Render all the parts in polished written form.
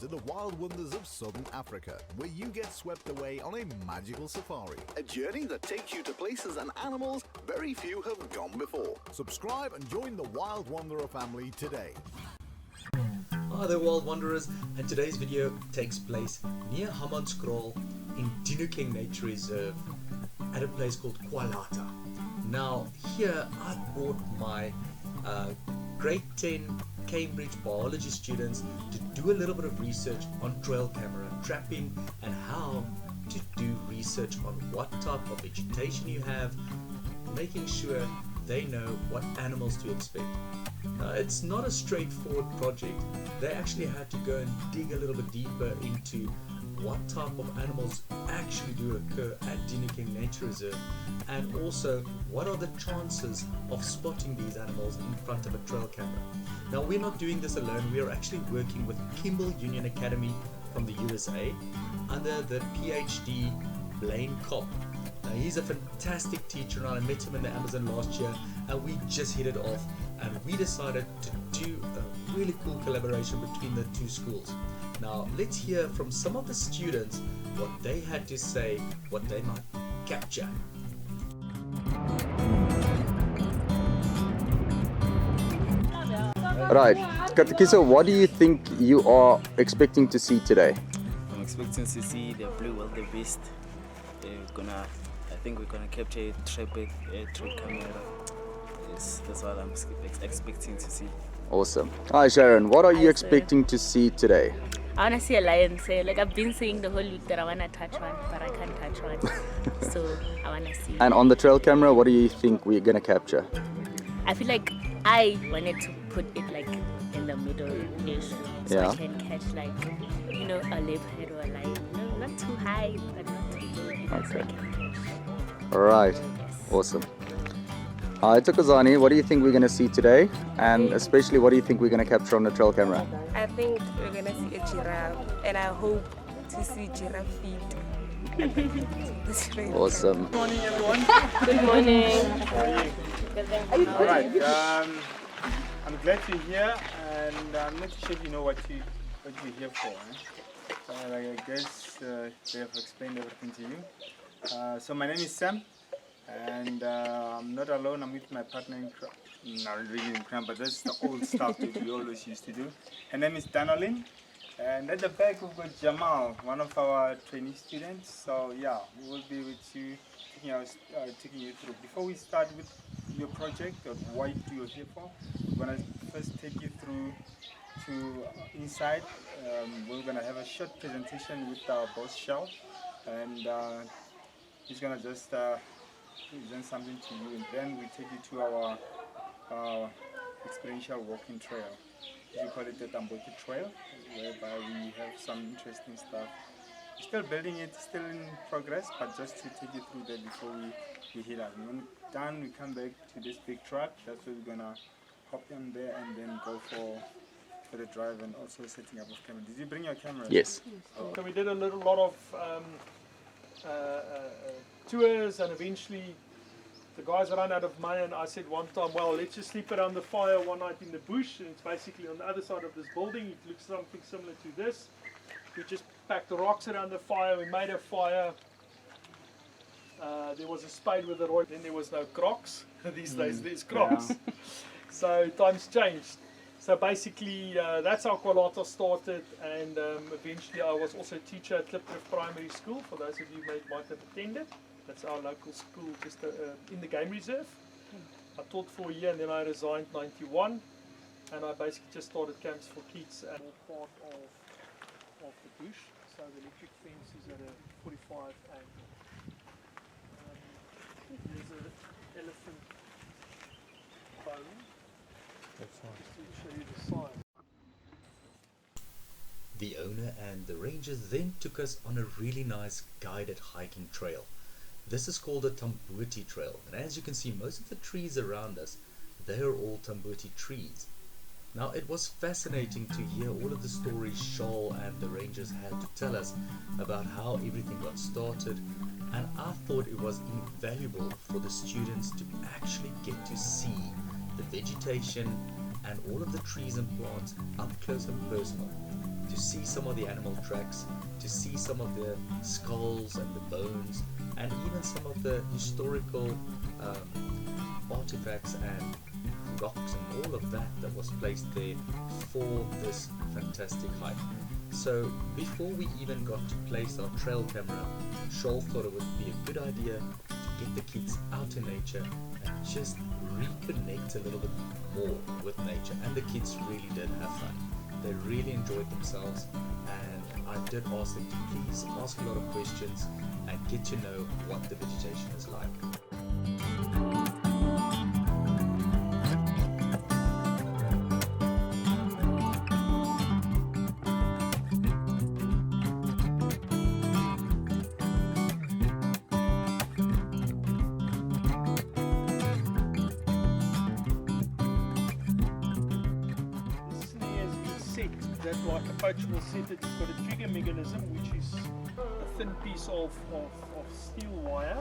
to the wild wonders of southern Africa, where you get swept away on a magical safari. A journey that takes you to places and animals very few have gone before. Subscribe and join the Wild Wanderer family today. Hi there, Wild Wanderers, and today's video takes place near Hammanskraal in Dinokeng Nature Reserve at a place called Kwalata. Now here I brought my grade 10 Cambridge biology students to do a little bit of research on trail camera trapping and how to do research on what type of vegetation you have, making sure they know what animals to expect. Now, it's not a straightforward project. They actually had to go and dig a little bit deeper into what type of animals actually do occur at Dinokeng Nature Reserve, and also what are the chances of spotting these animals in front of a trail camera. Now, we're not doing this alone. We are actually working with Kimball Union Academy from the USA under the PhD Blaine Kopp. Now, he's a fantastic teacher, and I met him in the Amazon last year, and we just hit it off, and we decided to do a really cool collaboration between the two schools. Now, let's hear from some of the students what they had to say, what they might capture. Right, Katekiso, what do you think you are expecting to see today? I'm expecting to see the blue wildebeest. I think we're gonna capture a trap camera. Yes, that's what I'm expecting to see. Awesome. Hi Sharon, what are you expecting to see today? I want to see a lion. Like I've been saying the whole week that I want to touch one, but I can't touch one. So I want to see. And on the trail camera, what do you think we're gonna capture? I feel like I wanted to put it like in the middle-ish, so I can catch like, you know, a leopard or a lion. No, not too high, but not too low. Okay. So I can catch. Alright, Yes. awesome. Hi Tokozani, what do you think we're gonna see today? And especially what do you think we're gonna capture on the trail camera? I think we're gonna see a giraffe, and I hope to see giraffe feet. Awesome. Good morning, everyone. Good morning. All right. I'm glad you're here, and I'm not sure if you know what you're here for. I guess they have explained everything to you. So my name is Sam, and I'm not alone. I'm with my partner in crime. Not really in crime, but that's the old stuff that we always used to do. Her name is Danolin. And at the back we've got Jamal, one of our trainee students. So yeah, we will be with you, taking you through. Before we start with your project or what you're here for, we're gonna first take you through to inside. We're gonna have a short presentation with our boss Shell, and he's gonna just present something to you, and then we take you to our experiential walking trail. We call it the Tamboti Trail, whereby we have some interesting stuff. We're still building it, still in progress, but just to take you through that before we hit out. When we're done, we come back to this big truck. That's where we're gonna hop in there and then go for the drive and also setting up of camera. Did you bring your camera? Yes. Oh. So we did a lot of tours, and eventually the guys ran out of money, and I said one time, well, let's just sleep around the fire one night in the bush, and it's basically on the other side of this building. It looks something similar to this. We just packed the rocks around the fire, we made a fire. There was a spade with a rod, then there was no crocs. These days there's crocs. Yeah. So times changed. So basically that's how Kwalata started, and eventually I was also a teacher at Klipklif Primary School, for those of you who might have attended. That's our local school just in the game reserve. I taught for a year, and then I resigned 91, and I basically just started camps for kids and all part of the bush. So the electric fence is at a 45 angle. There's an elephant bone. That's nice. Just to show you the size. The owner and the rangers then took us on a really nice guided hiking trail. This is called the Tamboti Trail, and as you can see, most of the trees around us, they are all Tamboti trees. Now, it was fascinating to hear all of the stories Shawl and the rangers had to tell us about how everything got started, and I thought it was invaluable for the students to actually get to see the vegetation and all of the trees and plants up close and personal, to see some of the animal tracks, to see some of the skulls and the bones, and even some of the historical artifacts and rocks and all of that was placed there for this fantastic hike. So before we even got to place our trail camera, Shoal thought it would be a good idea to get the kids out in nature and just reconnect a little bit more with nature. And the kids really did have fun. They really enjoyed themselves, and I did ask them to please ask a lot of questions and get to know what the vegetation is like. That like a poacher will set it, it's got a trigger mechanism which is a thin piece of steel wire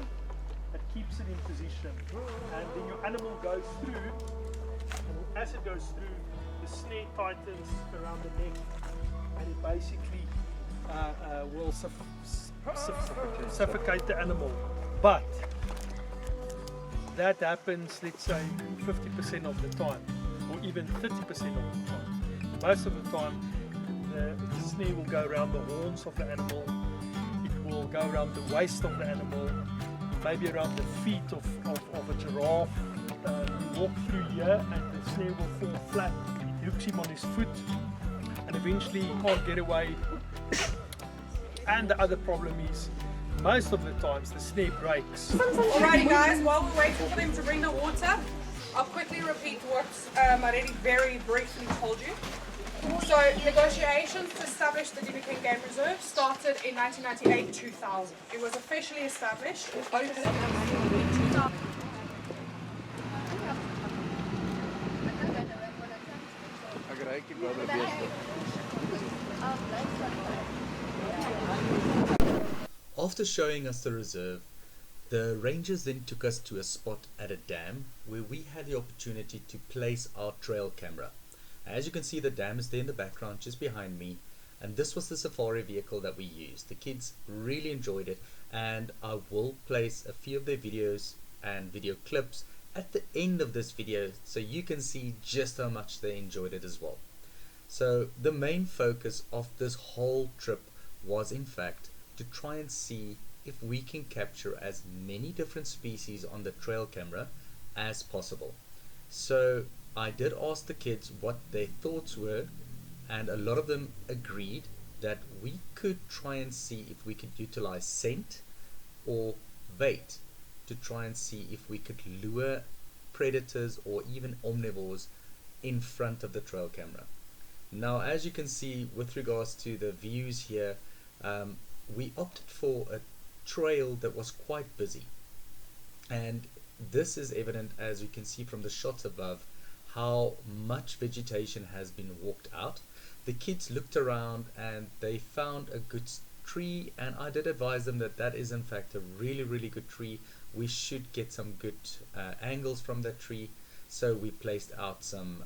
that keeps it in position, and then your animal goes through, and as it goes through the snare tightens around the neck, and it basically will suffocate the animal. But that happens, let's say 50% of the time, or even 30% of the time. Most of the time the snare will go around the horns of the animal, it will go around the waist of the animal, maybe around the feet of a giraffe. You walk through here and the snare will fall flat, it hooks him on his foot, and eventually he can't get away. And the other problem is, most of the times the snare breaks. Alrighty guys, while we're waiting for them to bring the water, I'll quickly repeat what I already very briefly told you. So, negotiations to establish the Dinokeng Game Reserve started in 1998-2000. It was officially established. After showing us the reserve, the rangers then took us to a spot at a dam where we had the opportunity to place our trail camera. As you can see, the dam is there in the background just behind me, and this was the safari vehicle that we used. The kids really enjoyed it, and I will place a few of their videos and video clips at the end of this video so you can see just how much they enjoyed it as well. So the main focus of this whole trip was in fact to try and see if we can capture as many different species on the trail camera as possible. So I did ask the kids what their thoughts were, and a lot of them agreed that we could try and see if we could utilize scent or bait to try and see if we could lure predators or even omnivores in front of the trail camera. Now, as you can see with regards to the views here, we opted for a trail that was quite busy, and this is evident as you can see from the shots above how much vegetation has been walked out. The kids looked around and they found a good tree, and I did advise them that that is in fact a really good tree. We should get some good angles from that tree, so we placed out some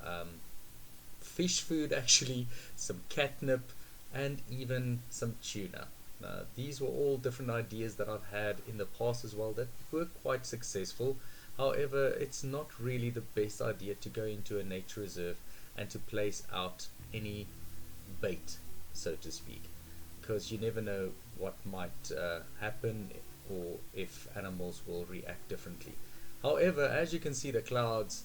fish food, actually some catnip and even some tuna. These were all different ideas that I've had in the past as well that were quite successful. However, it's not really the best idea to go into a nature reserve and to place out any bait, so to speak, because you never know what might happen or if animals will react differently. However, as you can see the clouds,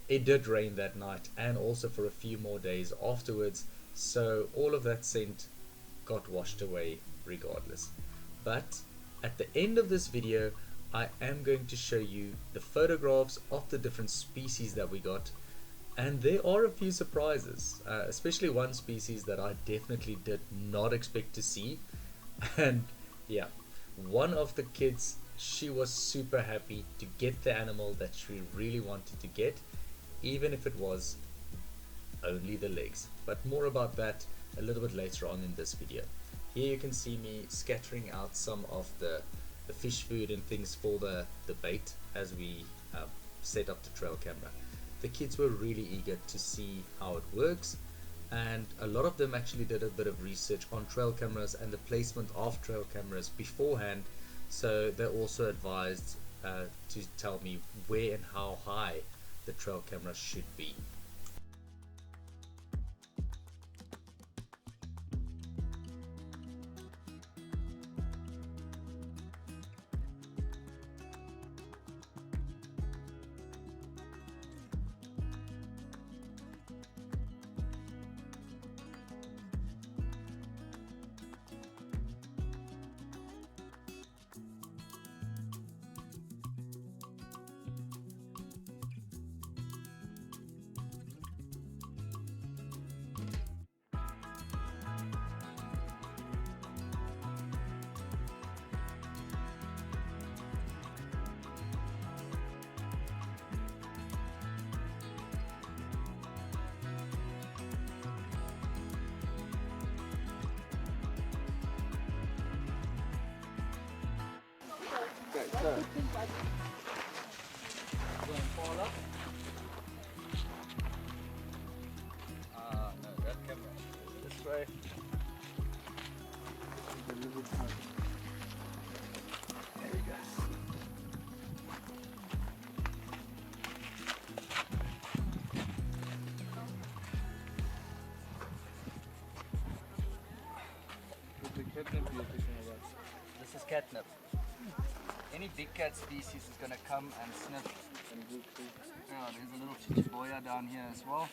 it did rain that night and also for a few more days afterwards, so all of that scent got washed away regardless. But at the end of this video, I am going to show you the photographs of the different species that we got, and there are a few surprises, especially one species that I definitely did not expect to see. And yeah, one of the kids, she was super happy to get the animal that she really wanted to get, even if it was only the legs. But more about that a little bit later on in this video. Here you can see me scattering out some of the fish food and things for the bait as we set up the trail camera. the kids were really eager to see how it works, and a lot of them actually did a bit of research on trail cameras and the placement of trail cameras beforehand. So they also advised to tell me where and how high the trail camera should be. No, that camera. This way. There we go. This is catnip. Any big cat species is going to come and sniff. Oh, there's a little chichiboya down here as well.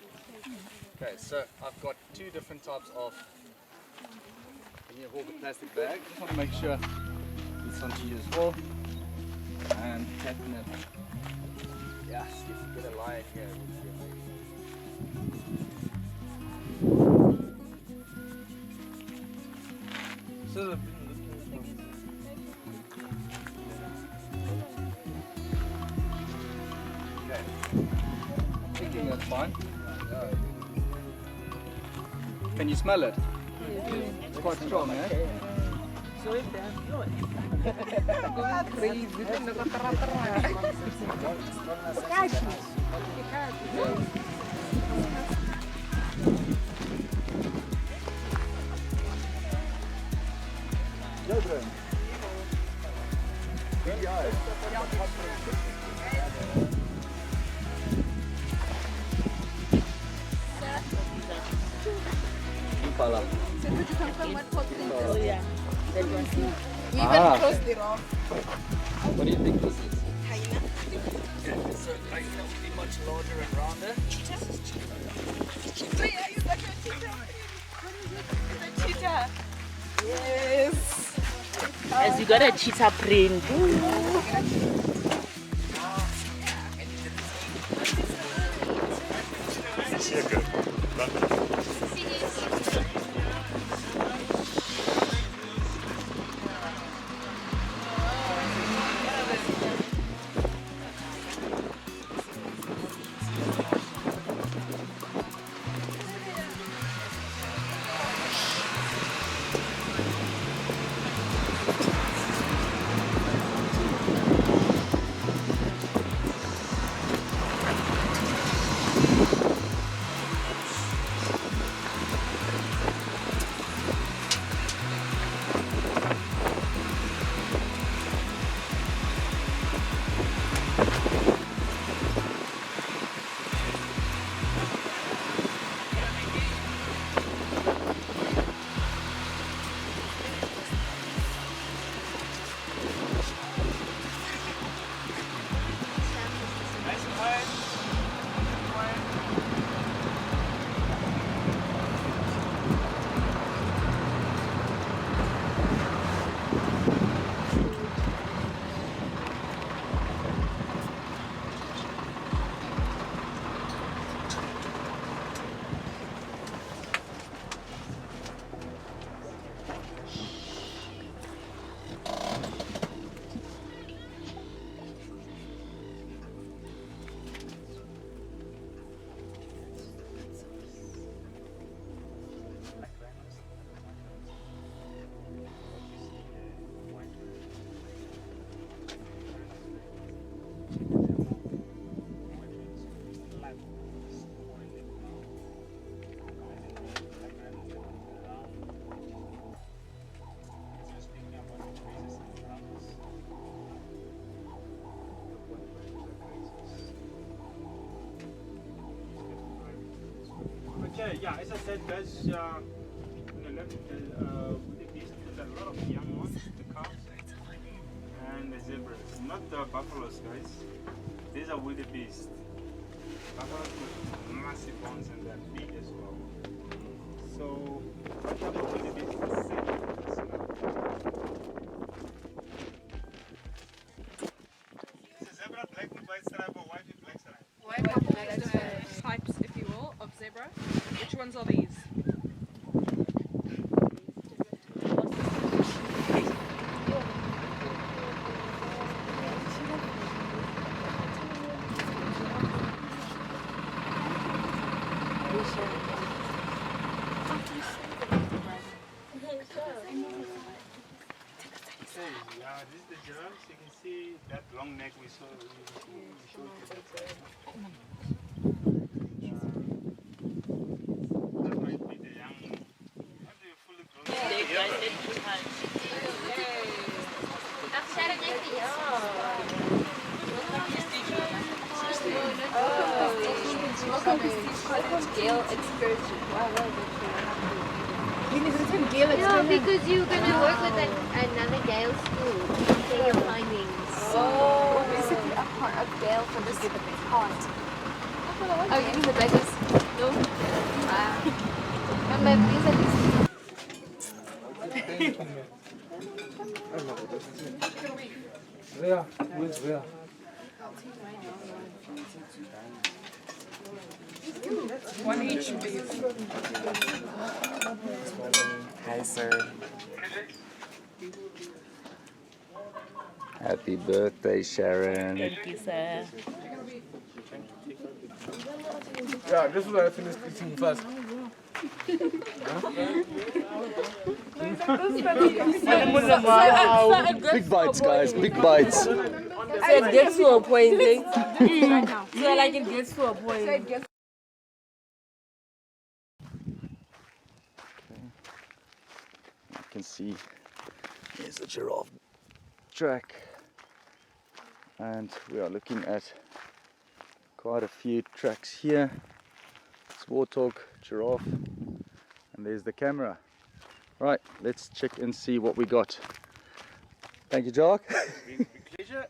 Okay, so I've got two different types of. Can you hold the plastic bag? Just want to make sure it's onto you as well. And catnip. Yes, if you get a lion here, it would be amazing. So that's fine. Can you smell it? It's quite strong, eh? Impala. Oh yeah. That one. We even closed it off. What do you think this is? Hyena. So hyena would be much larger and rounder. Cheetah. Yeah, is that a cheetah? What is it? It's a cheetah. Yes. As you got a cheetah print. Yeah, as I said, guys, on the left, wildebeest with a lot of young ones, the calves, and the zebras. Not the buffaloes, guys. These are wildebeest. Buffaloes with massive ones and they're big as well. So, what type of wildebeest is a zebra black with white stripe or white with black stripe? White and black types, if you will, of zebra. Which ones are these? Yeah, this is the giraffes. You can see that long neck we showed you that side. That might be the young, not the fully grown. No, because you're gonna work with another Gale school. Share your findings. Oh, basically a part of Gale for this part. Are you getting the bagels? No? And my please at least. One each, please. Hi, sir. Happy birthday, Sharon. Thank you, sir. Yeah, this is what I finished eating first. Big bites, guys, big bites. So it gets to a point, eh? So like it gets to a point. You can see here's the giraffe track, and we are looking at quite a few tracks here. It's warthog, giraffe, and there's the camera. Right, let's check and see what we got. Thank you, Jock. Pleasure.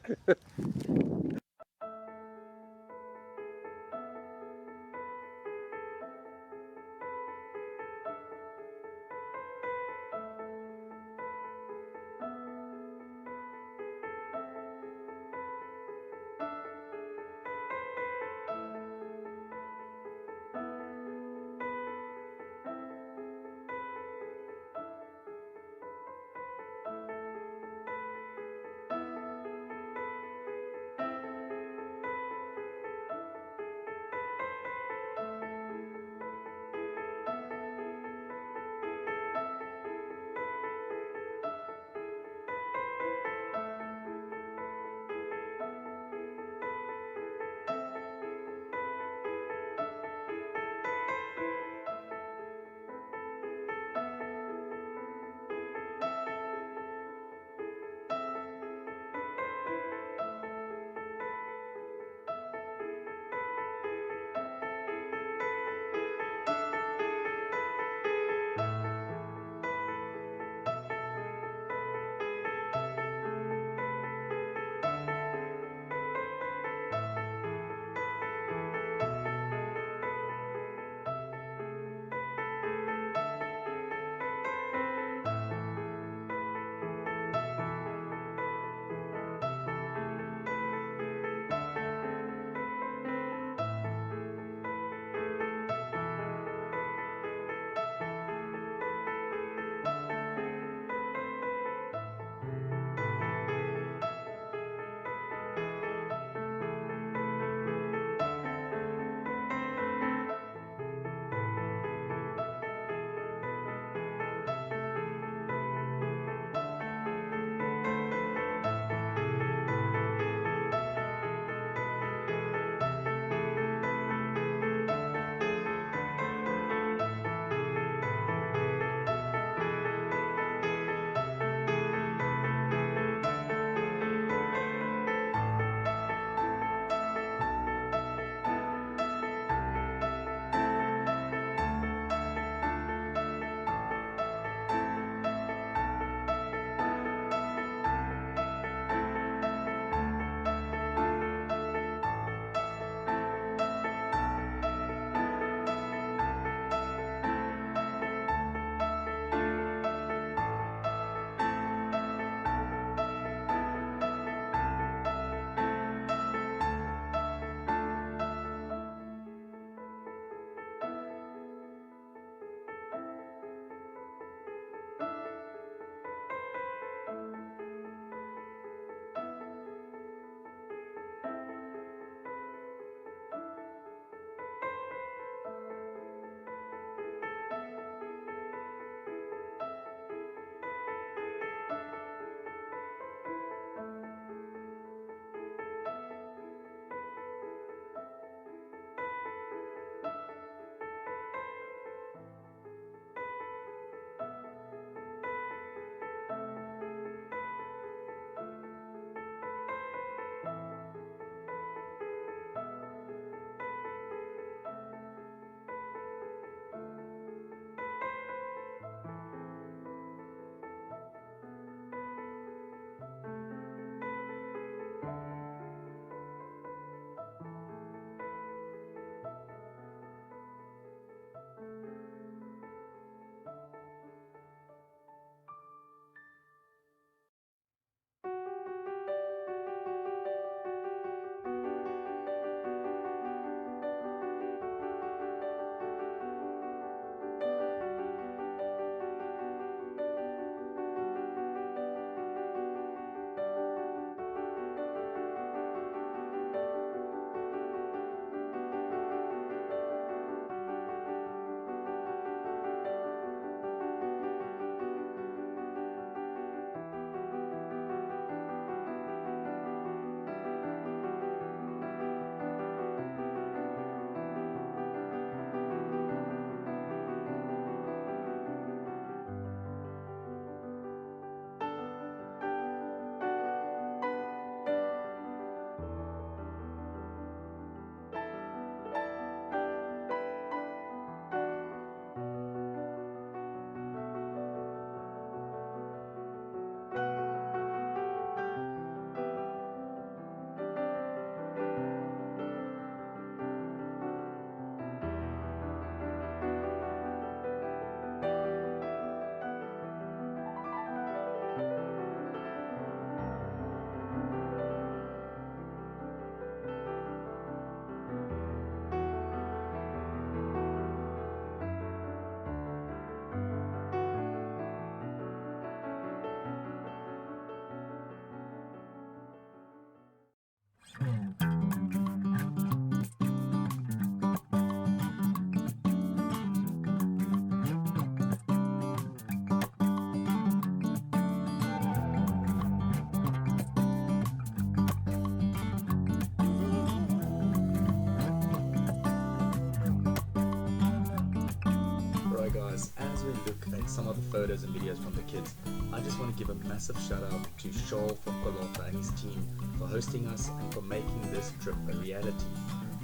as we look at some of the photos and videos from the kids, I just want to give a massive shout out to Shaw from Kolota and his team for hosting us and for making this trip a reality.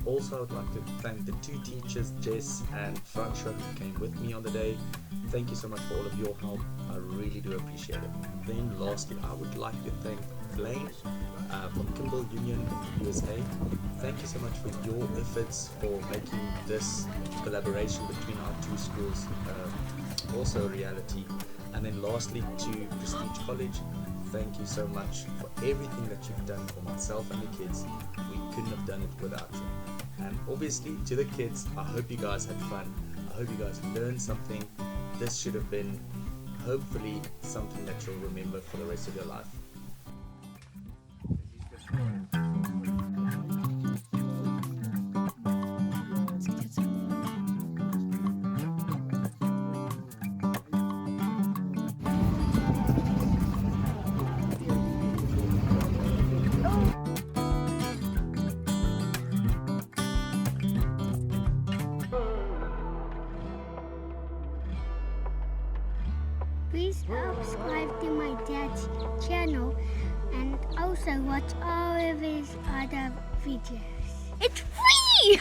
Also, I would like to thank the two teachers, Jess and Fransha, who came with me on the day. Thank you so much for all of your help. I really do appreciate it. Then lastly, I would like to thank Blaine from Kimball Union USA. Thank you so much for your efforts for making this collaboration between our two schools also a reality. And then lastly to Prestige College, thank you so much for everything that you've done for myself and the kids. We couldn't have done it without you. And obviously to the kids, I hope you guys had fun. I hope you guys learned something. This should have been hopefully something that you'll remember for the rest of your life. Please subscribe to my dad's channel and also watch all of his other videos. It's free!